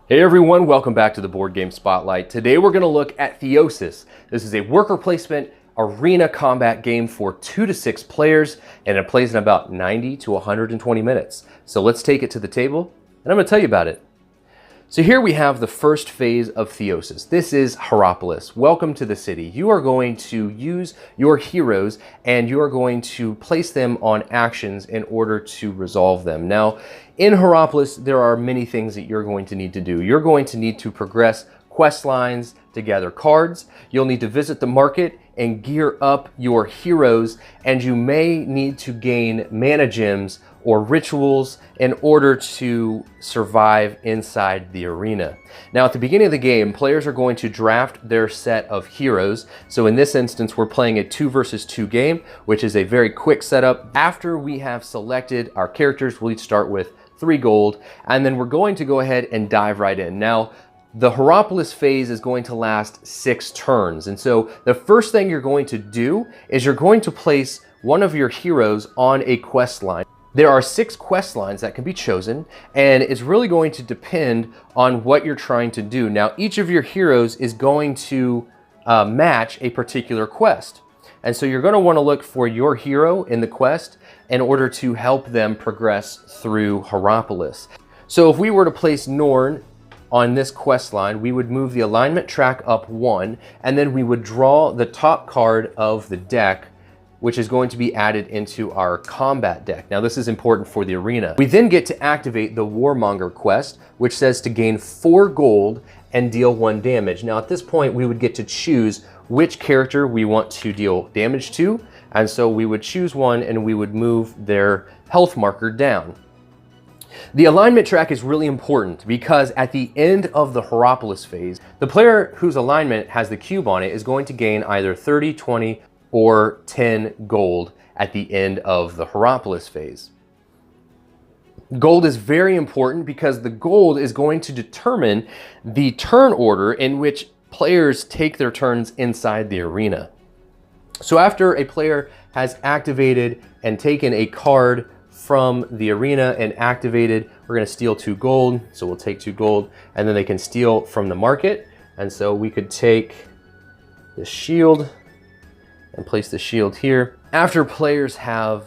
Hey everyone, welcome back to the Board Game Spotlight. Today we're going to look at Theosis. This is a worker placement arena combat game for 2 to 6 players, and it plays in about 90 to 120 minutes. So let's take it to the table, and I'm going to tell you about it. So here we have the first phase of Theosis. This is Heropolis. Welcome to the city. You are going to use your heroes and you are going to place them on actions in order to resolve them. Now, in Heropolis, there are many things that you're going to need to do. You're going to need to progress quest lines to gather cards. You'll need to visit the market and gear up your heroes, and you may need to gain mana gems or rituals in order to survive inside the arena. Now, at the beginning of the game, players are going to draft their set of heroes. So in this instance, we're playing a 2 versus 2 game, which is a very quick setup. After we have selected our characters, we'll each start with 3 gold, and then we're going to go ahead and dive right in. Now, the Heropolis phase is going to last 6 turns. And so the first thing you're going to do is you're going to place one of your heroes on a quest line. There are 6 quest lines that can be chosen, and it's really going to depend on what you're trying to do. Now, each of your heroes is going to match a particular quest. And so you're going to want to look for your hero in the quest in order to help them progress through Heropolis. So if we were to place Norn on this quest line, we would move the alignment track up 1, and then we would draw the top card of the deck, which is going to be added into our combat deck. Now, this is important for the arena. We then get to activate the Warmonger quest, which says to gain 4 gold and deal 1 damage. Now, at this point, we would get to choose which character we want to deal damage to, and so we would choose one and we would move their health marker down. The alignment track is really important because at the end of the Heropolis phase, the player whose alignment has the cube on it is going to gain either 30, 20, or 10 gold at the end of the Heropolis phase. Gold is very important because the gold is going to determine the turn order in which players take their turns inside the arena. So after a player has activated and taken a card from the arena and activated, we're going to steal 2 gold. So we'll take 2 gold, and then they can steal from the market. And so we could take the shield and place the shield here. After players have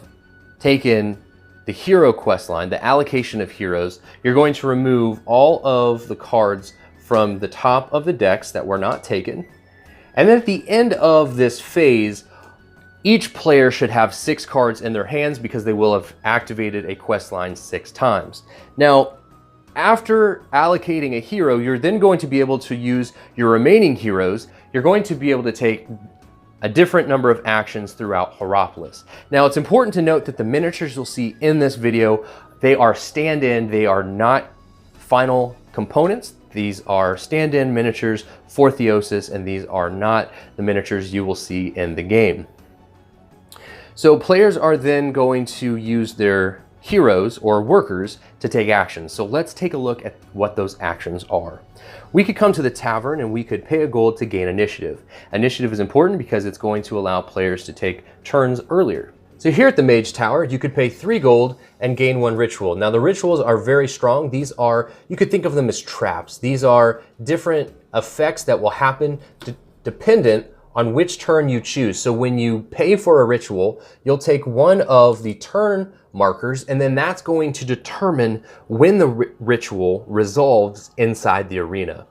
taken the hero quest line, the allocation of heroes, you're going to remove all of the cards from the top of the decks that were not taken. And then at the end of this phase, each player should have 6 cards in their hands because they will have activated a quest line 6 times. Now, after allocating a hero, you're then going to be able to use your remaining heroes. You're going to be able to take a different number of actions throughout Heropolis. Now, it's important to note that the miniatures you'll see in this video, they are stand-in, they are not final components. These are stand-in miniatures for Theosis, and these are not the miniatures you will see in the game. So players are then going to use their heroes or workers to take actions. So let's take a look at what those actions are. We could come to the tavern and we could pay a gold to gain initiative. Initiative is important because it's going to allow players to take turns earlier. So here at the Mage Tower, you could pay 3 gold and gain 1 ritual. Now, the rituals are very strong. These are, you could think of them as traps. These are different effects that will happen dependent on which turn you choose. So when you pay for a ritual, you'll take one of the turn markers, and then that's going to determine when the ritual resolves inside the arena.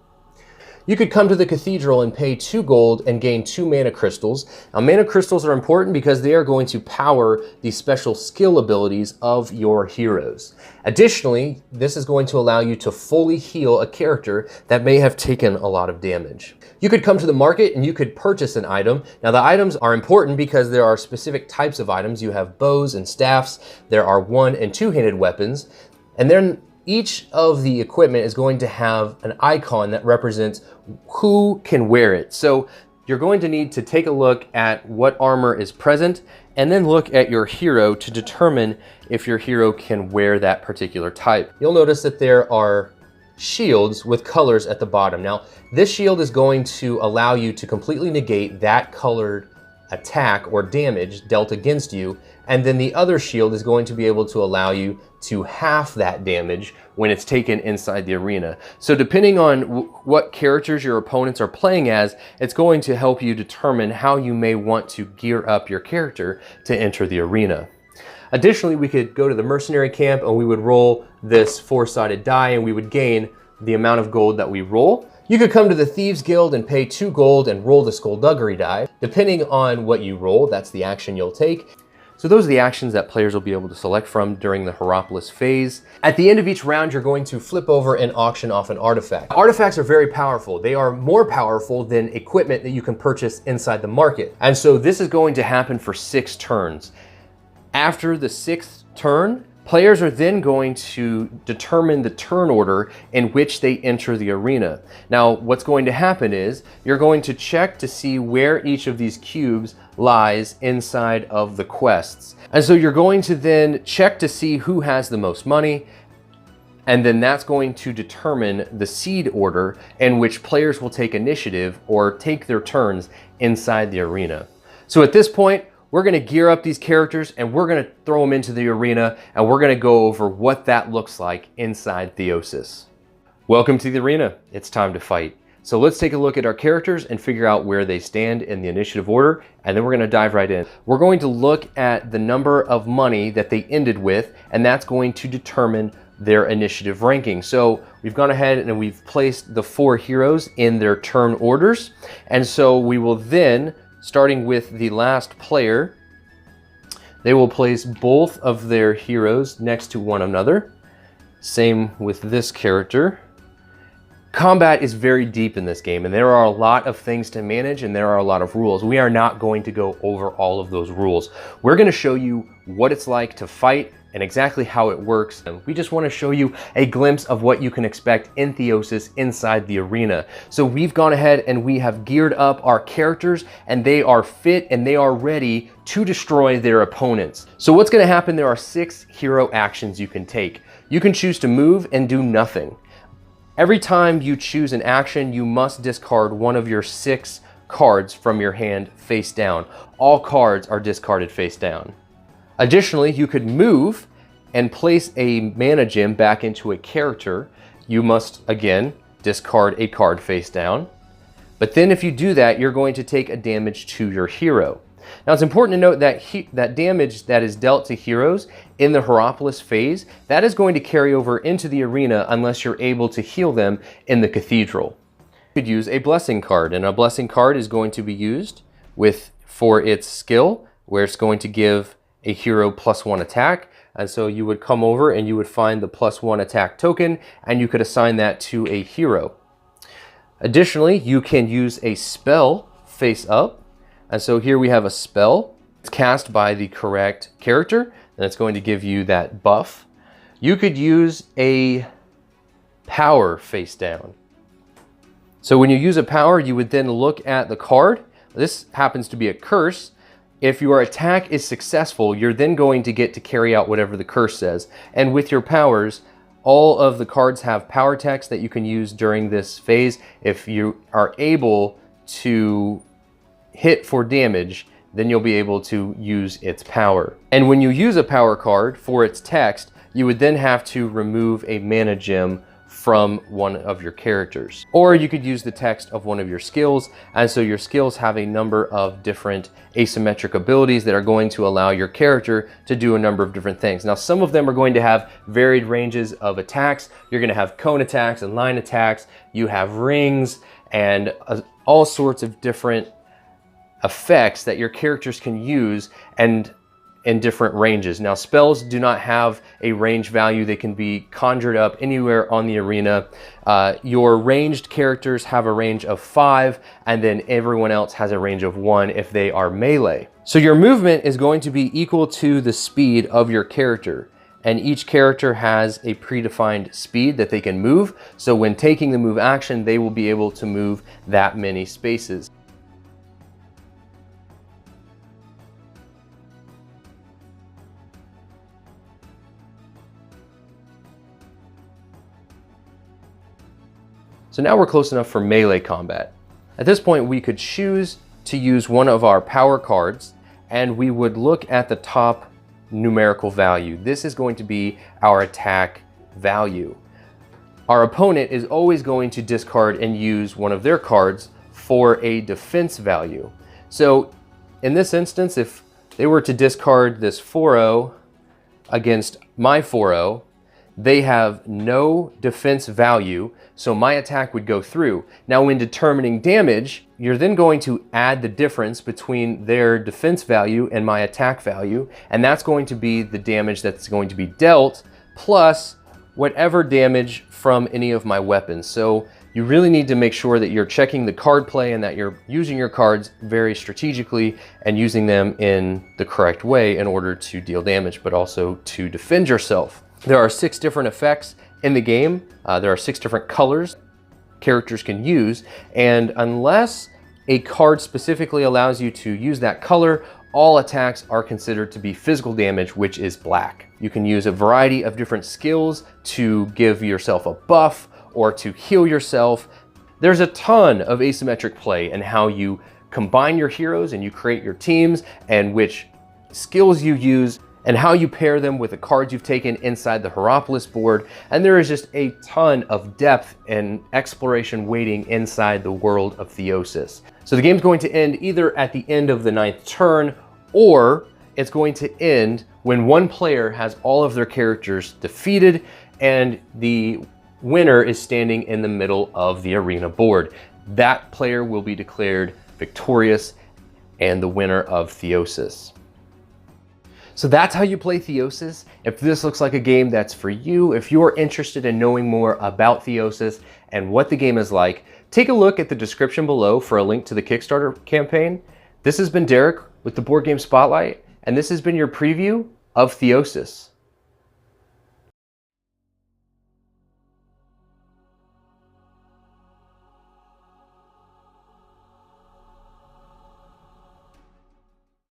You could come to the cathedral and pay 2 gold and gain 2 mana crystals. Now, mana crystals are important because they are going to power the special skill abilities of your heroes. Additionally, this is going to allow you to fully heal a character that may have taken a lot of damage. You could come to the market and you could purchase an item. Now, the items are important because there are specific types of items. You have bows and staffs. There are 1- and 2-handed weapons. And then each of the equipment is going to have an icon that represents who can wear it. So you're going to need to take a look at what armor is present and then look at your hero to determine if your hero can wear that particular type. You'll notice that there are shields with colors at the bottom. Now, this shield is going to allow you to completely negate that colored attack or damage dealt against you, and then the other shield is going to be able to allow you to half that damage when it's taken inside the arena. So depending on what characters your opponents are playing as, it's going to help you determine how you may want to gear up your character to enter the arena. Additionally, we could go to the mercenary camp and we would roll this 4-sided die and we would gain the amount of gold that we roll. You could come to the Thieves Guild and pay 2 gold and roll the Skullduggery die. Depending on what you roll, that's the action you'll take. So those are the actions that players will be able to select from during the Heropolis phase. At the end of each round, you're going to flip over and auction off an artifact. Artifacts are very powerful. They are more powerful than equipment that you can purchase inside the market. And so this is going to happen for 6 turns. After the 6th turn, players are then going to determine the turn order in which they enter the arena. Now, what's going to happen is you're going to check to see where each of these cubes lies inside of the quests. And so you're going to then check to see who has the most money, and then that's going to determine the seed order in which players will take initiative or take their turns inside the arena. So at this point, we're going to gear up these characters and we're going to throw them into the arena and we're going to go over what that looks like inside Theosis. Welcome to the arena. It's time to fight. So let's take a look at our characters and figure out where they stand in the initiative order, and then we're going to dive right in. We're going to look at the number of money that they ended with, and that's going to determine their initiative ranking. So we've gone ahead and we've placed the 4 heroes in their turn orders, and so we will then, starting with the last player, they will place both of their heroes next to one another. Same with this character. Combat is very deep in this game, and there are a lot of things to manage and there are a lot of rules. We are not going to go over all of those rules. We're going to show you what it's like to fight and exactly how it works. And we just want to show you a glimpse of what you can expect in Theosis inside the arena. So we've gone ahead and we have geared up our characters, and they are fit and they are ready to destroy their opponents. So what's going to happen? There are 6 hero actions you can take. You can choose to move and do nothing. Every time you choose an action, you must discard one of your 6 cards from your hand face down. All cards are discarded face down. Additionally, you could move and place a mana gem back into a character. You must, again, discard a card face down. But then if you do that, you're going to take a damage to your hero. Now, it's important to note that that damage that is dealt to heroes in the Heropolis phase, that is going to carry over into the arena unless you're able to heal them in the cathedral. You could use a blessing card, and a blessing card is going to be used for its skill, where it's going to give a hero +1 attack. And so you would come over and you would find the +1 attack token, and you could assign that to a hero. Additionally, you can use a spell face up. And so here we have a spell. It's cast by the correct character, and it's going to give you that buff. You could use a power face down. So when you use a power, you would then look at the card. This happens to be a curse. If your attack is successful, you're then going to get to carry out whatever the curse says. And with your powers, all of the cards have power text that you can use during this phase. If you are able to hit for damage, then you'll be able to use its power. And when you use a power card for its text, you would then have to remove a mana gem from one of your characters. Or you could use the text of one of your skills, and so your skills have a number of different asymmetric abilities that are going to allow your character to do a number of different things. Now, some of them are going to have varied ranges of attacks. You're going to have cone attacks and line attacks. You have rings and all sorts of different effects that your characters can use, and in different ranges. Now, spells do not have a range value. They can be conjured up anywhere on the arena. Your ranged characters have a range of 5, and then everyone else has a range of 1 if they are melee. So your movement is going to be equal to the speed of your character, and each character has a predefined speed that they can move. So when taking the move action, they will be able to move that many spaces. So now we're close enough for melee combat. At this point, we could choose to use one of our power cards, and we would look at the top numerical value. This is going to be our attack value. Our opponent is always going to discard and use one of their cards for a defense value. So in this instance, if they were to discard this 4-0 against my 4-0, they have no defense value, so my attack would go through. Now, when determining damage, you're then going to add the difference between their defense value and my attack value, and that's going to be the damage that's going to be dealt, plus whatever damage from any of my weapons. So you really need to make sure that you're checking the card play and that you're using your cards very strategically and using them in the correct way in order to deal damage, but also to defend yourself. There are 6 different effects in the game. There are 6 different colors characters can use, and unless a card specifically allows you to use that color, all attacks are considered to be physical damage, which is black. You can use a variety of different skills to give yourself a buff or to heal yourself. There's a ton of asymmetric play in how you combine your heroes and you create your teams, and which skills you use and how you pair them with the cards you've taken inside the Heropolis board. And there is just a ton of depth and exploration waiting inside the world of Theosis. So the game's going to end either at the end of the 9th turn, or it's going to end when one player has all of their characters defeated and the winner is standing in the middle of the arena board. That player will be declared victorious and the winner of Theosis. So that's how you play Theosis. If this looks like a game that's for you, if you're interested in knowing more about Theosis and what the game is like, take a look at the description below for a link to the Kickstarter campaign. This has been Derek with the Board Game Spotlight, and this has been your preview of Theosis.